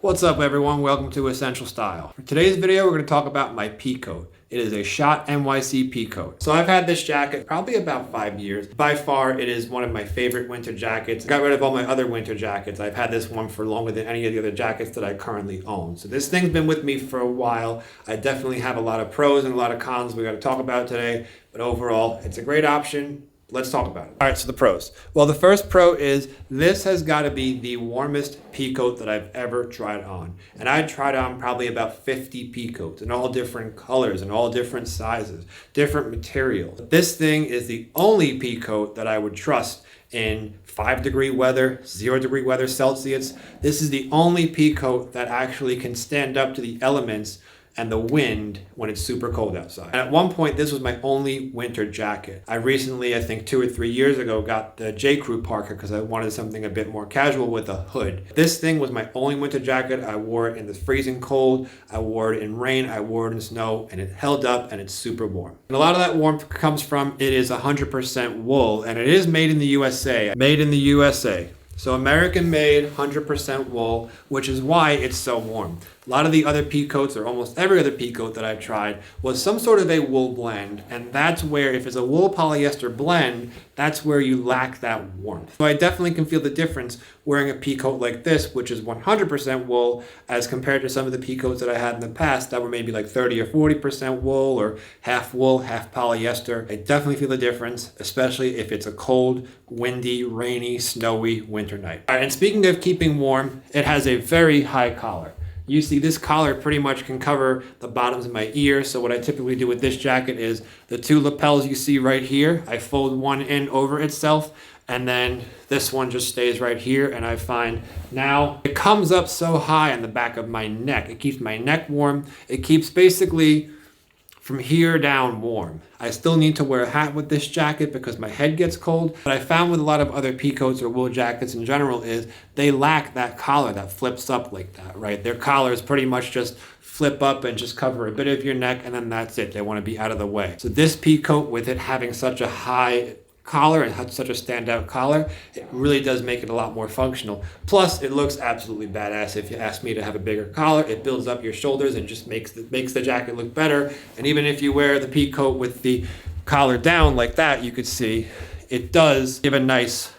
What's up everyone, welcome to Essential Style. For today's video we're going to talk about my Peacoat. It is a Schott NYC Peacoat. So I've had this jacket probably about 5 years. By far it is one of my favorite winter jackets. I got rid of all my other winter jackets. I've had this one for longer than any of the other jackets that I currently own. So this thing's been with me for a while. I definitely have a lot of pros and a lot of cons we got to talk about today, but overall it's a great option. Let's talk about it. All right, so the pros. Well, the first pro is this has got to be the warmest Peacoat that I've ever tried on. And I tried on probably about 50 Peacoats in all different colors and all different sizes, different materials. This thing is the only Peacoat that I would trust in 5-degree weather, 0-degree weather Celsius. This is the only Peacoat that actually can stand up to the elements and the wind when it's super cold outside. And at one point, this was my only winter jacket. I recently, I think 2 or 3 years ago, got the J. Crew Parker because I wanted something a bit more casual with a hood. This thing was my only winter jacket. I wore it in the freezing cold, I wore it in rain, I wore it in snow, and it held up and it's super warm. And a lot of that warmth comes from it is 100% wool, and it is made in the USA. Made in the USA. So American made, 100% wool, which is why it's so warm. A lot of the other Peacoats, or almost every other Peacoat that I've tried, was some sort of a wool blend. And that's where, if it's a wool polyester blend, that's where you lack that warmth. So I definitely can feel the difference wearing a Peacoat like this, which is 100% wool, as compared to some of the Peacoats that I had in the past that were maybe like 30 or 40% wool, or half wool, half polyester. I definitely feel the difference, especially if it's a cold, windy, rainy, snowy winter night. All right, and speaking of keeping warm, it has a very high collar. You see, this collar pretty much can cover the bottoms of my ears. So what I typically do with this jacket is the 2 lapels you see right here, I fold one in over itself, and then this one just stays right here. And I find now it comes up so high on the back of my neck. It keeps my neck warm. It keeps basically from here down warm. I still need to wear a hat with this jacket because my head gets cold. But I found with a lot of other Peacoats or wool jackets in general is they lack that collar that flips up like that, right? Their collars pretty much just flip up and just cover a bit of your neck, and then that's it. They want to be out of the way. So this Peacoat, with it having such a high collar and had such a standout collar, it really does make it a lot more functional. Plus, it looks absolutely badass. If you ask me to have a bigger collar, it builds up your shoulders and just makes the jacket look better. And even if you wear the Peacoat with the collar down like that, you could see it does give a nice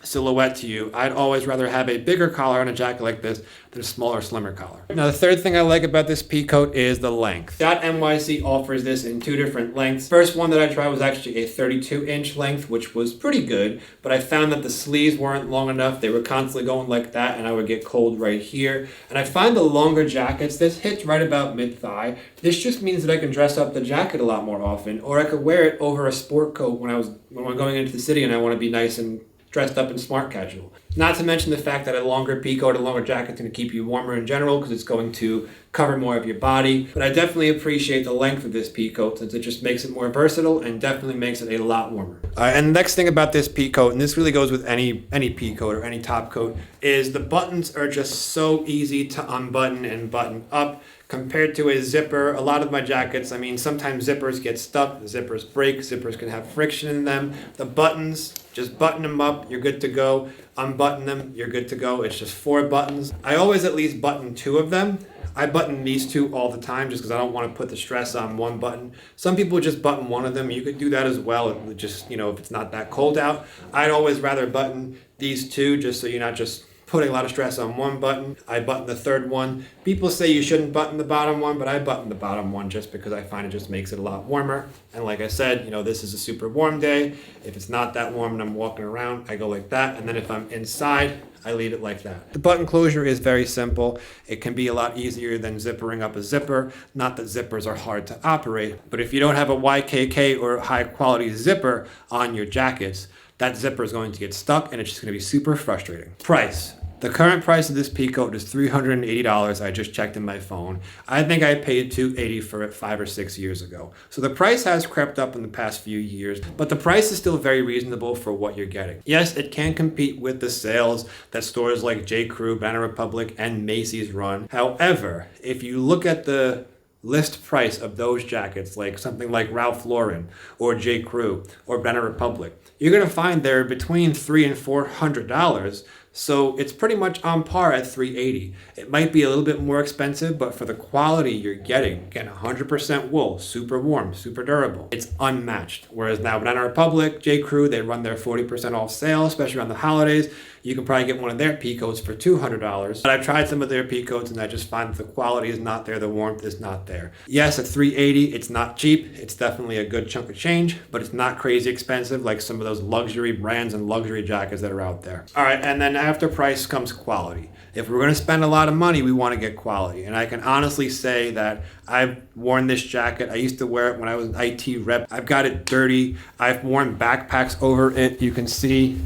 silhouette to you. I'd always rather have a bigger collar on a jacket like this than a smaller, slimmer collar. Now, the third thing I like about this Peacoat is the length. Schott NYC offers this in 2 different lengths. First one that I tried was actually a 32-inch length, which was pretty good, but I found that the sleeves weren't long enough. They were constantly going like that, and I would get cold right here. And I find the longer jackets, this hits right about mid-thigh. This just means that I can dress up the jacket a lot more often, or I could wear it over a sport coat when I'm going into the city and I want to be nice and dressed up in smart casual. Not to mention the fact that a longer Peacoat, a longer jacket is going to keep you warmer in general because it's going to cover more of your body. But I definitely appreciate the length of this Peacoat since it just makes it more versatile and definitely makes it a lot warmer. And the next thing about this Peacoat, and this really goes with any Peacoat or any top coat, is the buttons are just so easy to unbutton and button up. Compared to a zipper, a lot of my jackets, I mean, sometimes zippers get stuck, zippers break, zippers can have friction in them. The buttons, just button them up, you're good to go. Unbutton them, you're good to go. It's just 4 buttons. I always at least button 2 of them. I button these 2 all the time just because I don't want to put the stress on one button. Some people just button one of them. You could do that as well, just, if it's not that cold out. I'd always rather button these 2 just so you're not just putting a lot of stress on one button. I button the 3rd one. People say you shouldn't button the bottom one, but I button the bottom one just because I find it just makes it a lot warmer. And like I said, this is a super warm day. If it's not that warm and I'm walking around, I go like that. And then if I'm inside, I leave it like that. The button closure is very simple. It can be a lot easier than zippering up a zipper. Not that zippers are hard to operate, but if you don't have a YKK or high quality zipper on your jackets, that zipper is going to get stuck and it's just going to be super frustrating. Price. The current price of this Peacoat is $380. I just checked in my phone. I think I paid $280 for it 5 or 6 years ago. So the price has crept up in the past few years, but the price is still very reasonable for what you're getting. Yes, it can compete with the sales that stores like J. Crew, Banana Republic, and Macy's run. However, if you look at the list price of those jackets, like something like Ralph Lauren or J. Crew or Banana Republic, you're going to find they're between $300 and $400 So it's pretty much on par at $380. It might be a little bit more expensive, but for the quality you're getting 100% wool, super warm, super durable. It's unmatched. Whereas now Banana Republic, J. Crew, they run their 40% off sale, especially around the holidays. You can probably get one of their Peacoats for $200. But I've tried some of their Peacoats and I just find that the quality is not there, the warmth is not there. Yes, at $380, it's not cheap. It's definitely a good chunk of change, but it's not crazy expensive like some of those luxury brands and luxury jackets that are out there. All right, and then after price comes quality. If we're gonna spend a lot of money, we wanna get quality. And I can honestly say that I've worn this jacket. I used to wear it when I was an IT rep. I've got it dirty. I've worn backpacks over it. You can see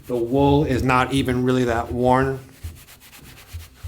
the wool is not even really that worn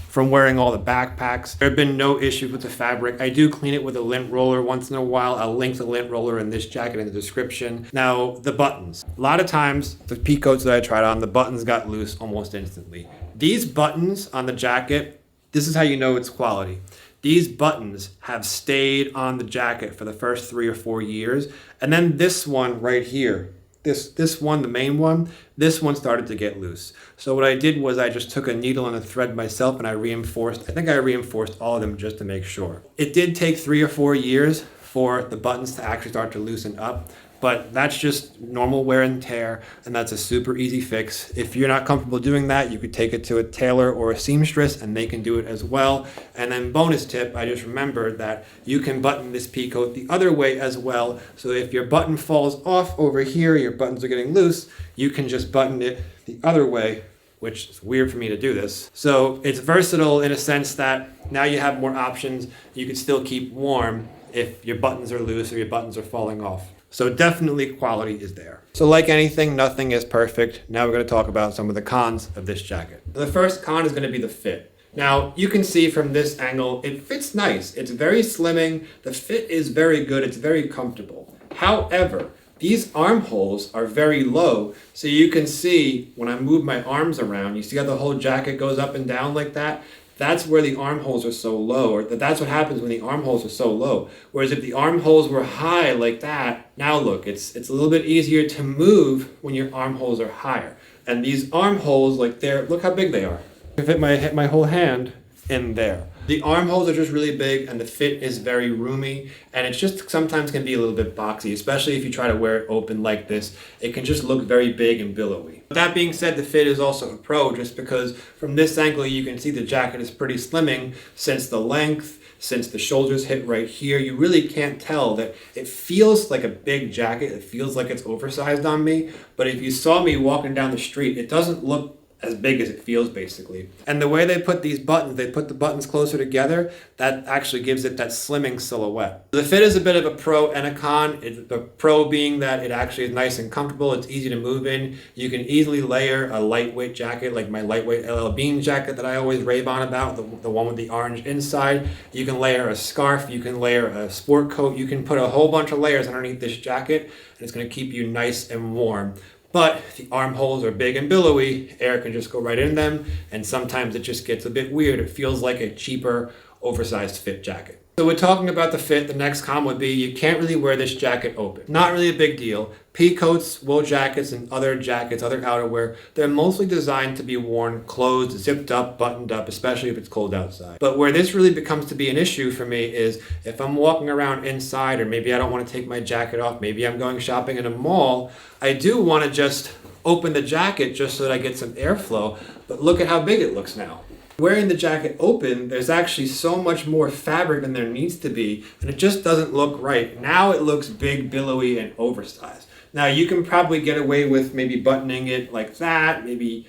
from wearing all the backpacks. There have been no issues with the fabric. I do clean it with a lint roller once in a while. I'll link the lint roller in this jacket in the description. Now, the buttons. A lot of times, the Peacoats that I tried on, the buttons got loose almost instantly. These buttons on the jacket, this is how you know it's quality. These buttons have stayed on the jacket for the first 3 or 4 years. And then this one right here, this one, the main one, this one started to get loose. So what I did was I just took a needle and a thread myself and I think I reinforced all of them just to make sure. It did take 3 or 4 years for the buttons to actually start to loosen up, but that's just normal wear and tear, and that's a super easy fix. If you're not comfortable doing that, you could take it to a tailor or a seamstress and they can do it as well. And then bonus tip, I just remembered that you can button this Peacoat the other way as well. So if your button falls off over here, your buttons are getting loose, you can just button it the other way, which is weird for me to do this. So it's versatile in a sense that now you have more options. You can still keep warm if your buttons are loose or your buttons are falling off. So definitely quality is there. So like anything, nothing is perfect. Now we're going to talk about some of the cons of this jacket. The first con is going to be the fit. Now you can see from this angle, it fits nice. It's very slimming. The fit is very good. It's very comfortable. However, these armholes are very low. So you can see when I move my arms around, you see how the whole jacket goes up and down like that? That's where the armholes are so low, or that's what happens when the armholes are so low. Whereas if the armholes were high like that, now look, it's a little bit easier to move when your armholes are higher. And these armholes, like look how big they are. I fit my whole hand in there. The armholes are just really big and the fit is very roomy, and it's just sometimes can be a little bit boxy, especially if you try to wear it open like this. It can just look very big and billowy. That being said, the fit is also a pro just because from this angle you can see the jacket is pretty slimming since the length, since the shoulders hit right here. You really can't tell that it feels like a big jacket. It feels like it's oversized on me, but if you saw me walking down the street, it doesn't look as big as it feels basically. And the way they put these buttons, they put the buttons closer together, that actually gives it that slimming silhouette. The fit is a bit of a pro and a con. The pro being that it actually is nice and comfortable. It's easy to move in. You can easily layer a lightweight jacket like my lightweight LL Bean jacket that I always rave on about, the one with the orange inside. You can layer a scarf, you can layer a sport coat, you can put a whole bunch of layers underneath this jacket and it's gonna keep you nice and warm. But the armholes are big and billowy, air can just go right in them, and sometimes it just gets a bit weird. It feels like a cheaper, oversized fit jacket. So we're talking about the fit. The next con would be you can't really wear this jacket open. Not really a big deal. Peacoats, wool jackets, and other jackets, other outerwear, they're mostly designed to be worn closed, zipped up, buttoned up, especially if it's cold outside. But where this really becomes to be an issue for me is if I'm walking around inside, or maybe I don't want to take my jacket off, maybe I'm going shopping in a mall, I do want to just open the jacket just so that I get some airflow, but look at how big it looks now. Wearing the jacket open, there's actually so much more fabric than there needs to be, and it just doesn't look right. Now it looks big, billowy, and oversized. Now you can probably get away with maybe buttoning it like that, maybe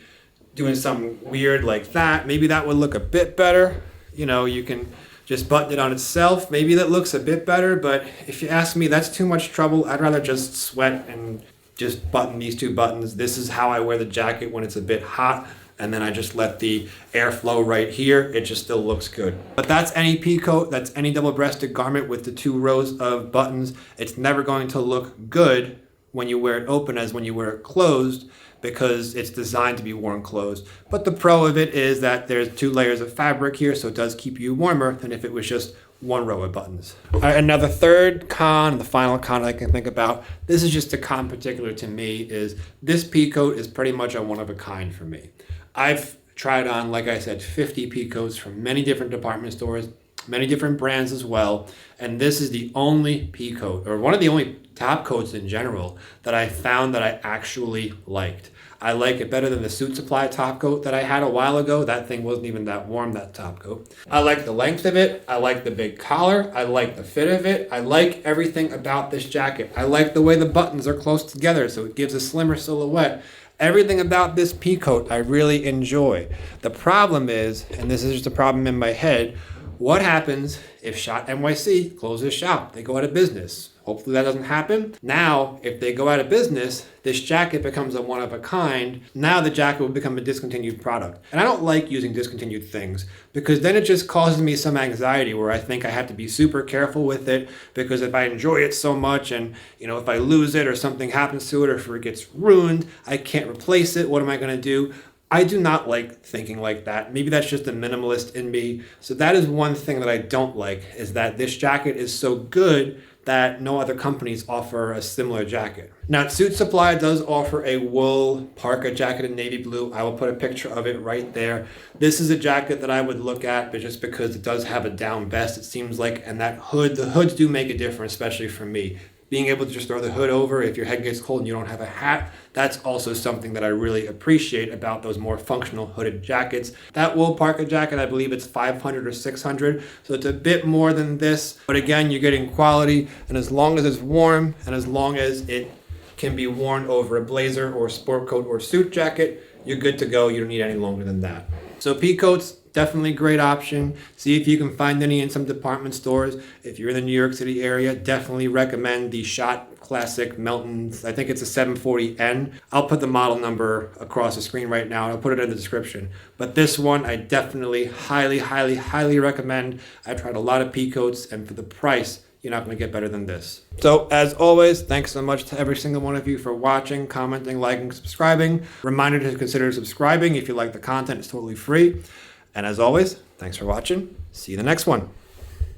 doing something weird like that. Maybe that would look a bit better. You know, you can just button it on itself. Maybe that looks a bit better, but if you ask me, that's too much trouble. I'd rather just sweat and just button these two buttons. This is how I wear the jacket when it's a bit hot. And then I just let the air flow right here. It just still looks good. But that's any Peacoat, that's any double-breasted garment with the 2 rows of buttons. It's never going to look good when you wear it open as when you wear it closed, because it's designed to be worn closed. But the pro of it is that there's 2 layers of fabric here, so it does keep you warmer than if it was just 1 row of buttons. All right, and now the third con, the final con I can think about, this is just a con particular to me, is this Peacoat is pretty much a one of a kind for me. I've tried on, like I said, 50 Peacoats from many different department stores, many different brands as well. And this is the only Peacoat, or one of the only top coats in general, that I found that I actually liked. I like it better than the Suit Supply top coat that I had a while ago. That thing wasn't even that warm, that top coat. I like the length of it. I like the big collar. I like the fit of it. I like everything about this jacket. I like the way the buttons are close together, so it gives a slimmer silhouette. Everything about this Peacoat I really enjoy. The problem is, and this is just a problem in my head, what happens if Schott NYC closes shop? They go out of business. Hopefully that doesn't happen. Now, if they go out of business, this jacket becomes a one of a kind. Now the jacket will become a discontinued product. And I don't like using discontinued things because then it just causes me some anxiety where I think I have to be super careful with it, because if I enjoy it so much and, if I lose it or something happens to it or if it gets ruined, I can't replace it. What am I going to do? I do not like thinking like that. Maybe that's just a minimalist in me. So that is one thing that I don't like, is that this jacket is so good that no other companies offer a similar jacket. Now, Suit Supply does offer a wool parka jacket in navy blue. I will put a picture of it right there. This is a jacket that I would look at, but just because it does have a down vest, it seems like, and that hood, the hoods do make a difference, especially for me. Being able to just throw the hood over if your head gets cold and you don't have a hat, that's also something that I really appreciate about those more functional hooded jackets. That wool parka jacket, I believe it's $500 or $600, so it's a bit more than this. But again, you're getting quality, and as long as it's warm and as long as it can be worn over a blazer or sport coat or suit jacket, you're good to go. You don't need any longer than that. So Peacoats, definitely a great option. See if you can find any in some department stores. If you're in the New York City area, definitely recommend the Schott Classic Melton's. I think it's a 740N. I'll put the model number across the screen right now, and I'll put it in the description. But this one, I definitely highly recommend. I've tried a lot of Peacoats, and for the price, you're not going to get better than this. So as always, thanks so much to every single one of you for watching, commenting, liking, subscribing. Reminder to consider subscribing if you like the content. It's totally free. And as always, thanks for watching. See you in the next one.